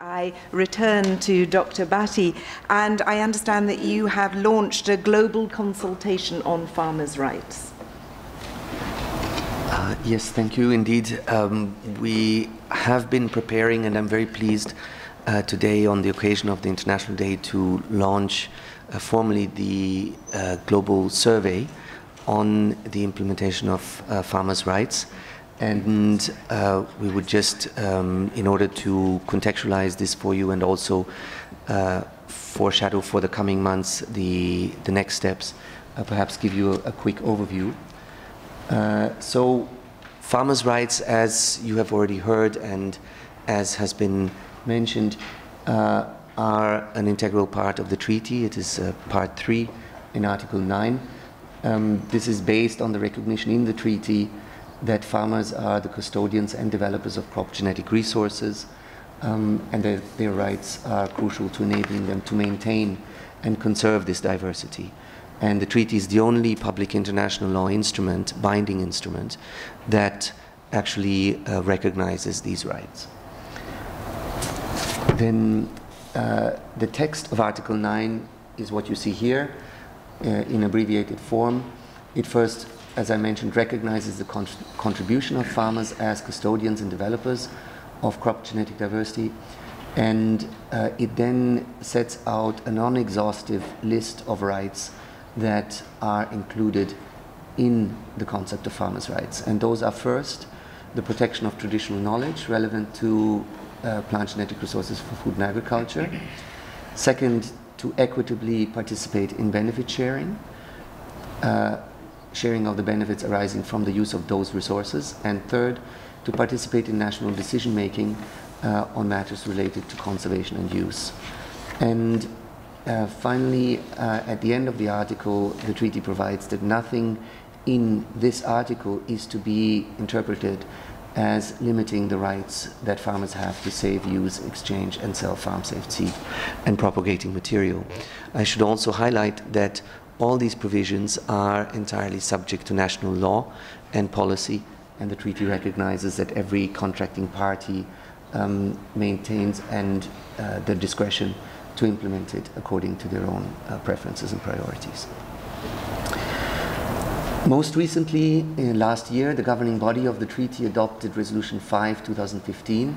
I return to Dr. Bhatti, and I understand that you have launched a global consultation on farmers' rights. Yes, thank you indeed. We have been preparing, and I'm very pleased today on the occasion of the International Day to launch formally the global survey on the implementation of farmers' rights. And we would just, in order to contextualize this for you and also foreshadow for the coming months the next steps, perhaps give you a quick overview. So farmers' rights, as you have already heard and as has been mentioned, are an integral part of the treaty. It is part 3 in Article 9. This is based on the recognition in the treaty that farmers are the custodians and developers of crop genetic resources, and that their rights are crucial to enabling them to maintain and conserve this diversity. And the treaty is the only public international law instrument, binding instrument, that actually recognizes these rights. Then the text of Article 9 is what you see here in abbreviated form. It first, as I mentioned, recognizes the contribution of farmers as custodians and developers of crop genetic diversity, and it then sets out a non-exhaustive list of rights that are included in the concept of farmers' rights. And those are first, the protection of traditional knowledge relevant to plant genetic resources for food and agriculture. Second, to equitably participate in benefit sharing, sharing of the benefits arising from the use of those resources. And third, to participate in national decision-making on matters related to conservation and use. And finally, at the end of the article, the treaty provides that nothing in this article is to be interpreted as limiting the rights that farmers have to save, use, exchange, and sell farm-safe seed and propagating material. I should also highlight that all these provisions are entirely subject to national law and policy, and the treaty recognizes that every contracting party maintains the discretion to implement it according to their own preferences and priorities. Most recently, last year, the governing body of the treaty adopted Resolution 5/2015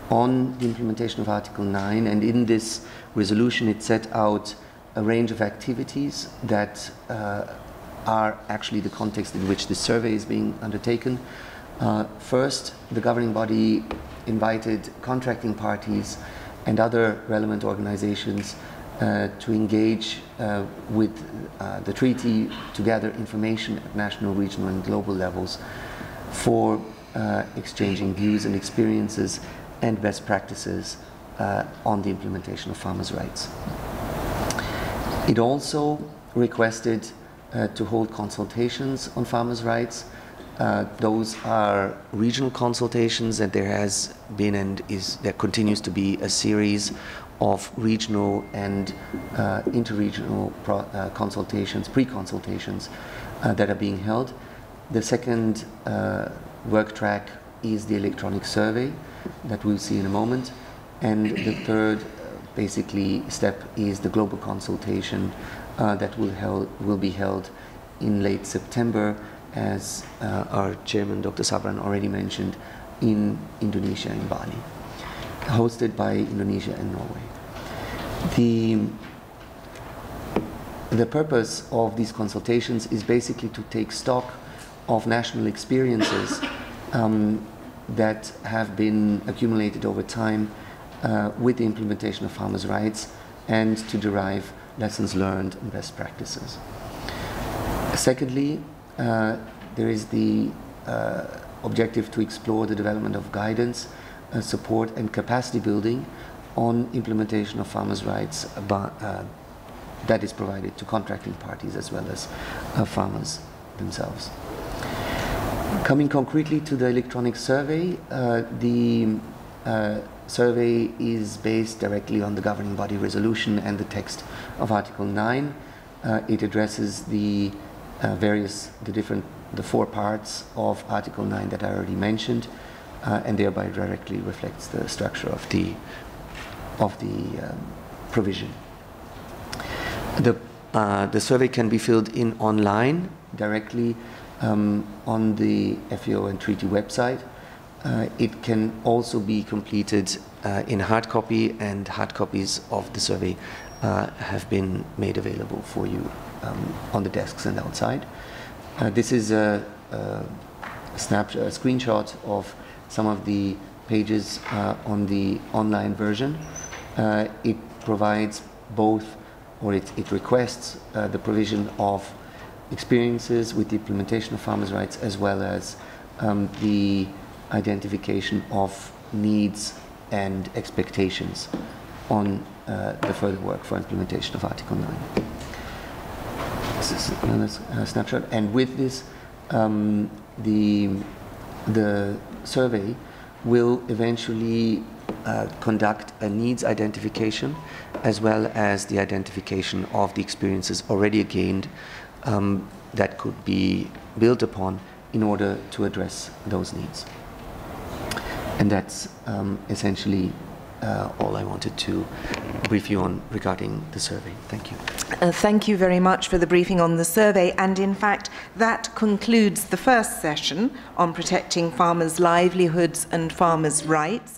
on the implementation of Article 9, and in this resolution it set out a range of activities that are actually the context in which this survey is being undertaken. First, the governing body invited contracting parties and other relevant organizations to engage with the treaty to gather information at national, regional, and global levels for exchanging views and experiences and best practices on the implementation of farmers' rights. It also requested to hold consultations on farmers' rights. Those are regional consultations, and there has been and there continues to be a series of regional and interregional consultations, pre-consultations that are being held. The second work track is the electronic survey that we'll see in a moment, and the third basically step is the global consultation that will be held in late September, as our chairman, Dr. Sabran, already mentioned, in Indonesia, in Bali, hosted by Indonesia and Norway. The purpose of these consultations is basically to take stock of national experiences that have been accumulated over time with the implementation of farmers' rights, and to derive lessons learned and best practices. Secondly, there is the objective to explore the development of guidance, support, and capacity building on implementation of farmers' rights that is provided to contracting parties as well as farmers themselves. Coming concretely to the electronic survey, the survey is based directly on the governing body resolution and the text of Article 9. It addresses the four parts of Article 9 that I already mentioned, and thereby directly reflects the structure of the provision. The survey can be filled in online directly on the FAO and treaty website. It can also be completed in hard copy, and hard copies of the survey have been made available for you on the desks and outside. This is a screenshot of some of the pages on the online version. It provides both, or it requests the provision of experiences with the implementation of farmers' rights, as well as the identification of needs and expectations on the further work for implementation of Article 9. This is another snapshot, and with this, the survey will eventually conduct a needs identification, as well as the identification of the experiences already gained that could be built upon in order to address those needs. And that's essentially all I wanted to brief you on regarding the survey. Thank you. Thank you very much for the briefing on the survey, and in fact that concludes the first session on protecting farmers' livelihoods and farmers' rights.